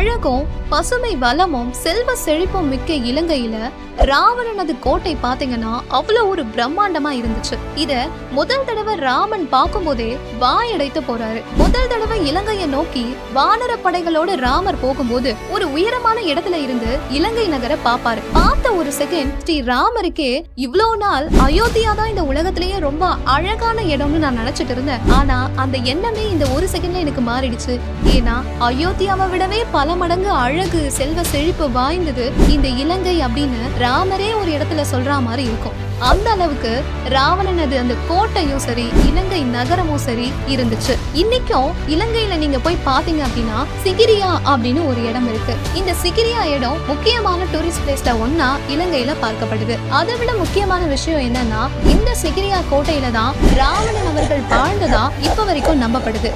அழகும் பசுமை வளமும் செல்வ செழிப்பும் மிக்க இலங்கையில ராவணனது கோட்டை பாத்தீங்கன்னா அவ்வளவு ஒரு பிரம்மாண்டமா இருந்துச்சு. இத முதல் தடவை ராமன் பார்க்கும் போதே வாயடைத்து போறாரு. முதல் தடவை இலங்கையை நோக்கி வானர படைகளோட ராமர் போகும்போது ஒரு உயரமான இடத்துல இருந்து இலங்கை நகரை பாப்பாரு. பார்த்த ஒரு செகண்ட் ஸ்ரீ ராமருக்கே இவ்வளவு நாள் அயோத்தியா தான் இந்த உலகத்திலேயே ரொம்ப அழகான இடம்னு நான் நினைச்சிட்டு இருந்தேன். ஆனா அந்த எண்ணமே இந்த ஒரு செகண்ட்ல எனக்கு மாறிடுச்சு. ஏன்னா அயோத்தியாவை விடவே பல மடங்கு அழகு செல்வ செழிப்பு வாய்ந்தது இந்த இலங்கை அப்படின்னு ராமரே ஒரு இடத்துல சொல்ற மாதிரி இருக்கும். அந்த அளவுக்கு ராவணனது அந்த கோட்டையும் சரி இலங்கை நகரமும் சரி இருந்துச்சு. இன்னைக்கும் இலங்கையில நீங்க போய் பாத்தீங்க அப்படின்னா சிகிரியா அப்படின்னு ஒரு இடம் இருக்கு. இந்த சிகிரியா இடம் முக்கியமான டூரிஸ்ட் பிளேஸ்ல ஒன்னா இலங்கையில பார்க்கப்படுது. அதை விட முக்கியமான விஷயம் என்னன்னா இந்த சிகிரியா கோட்டையில தான் ராவணன் அவர்கள் வாழ்ந்ததா இப்ப வரைக்கும் நம்பப்படுது.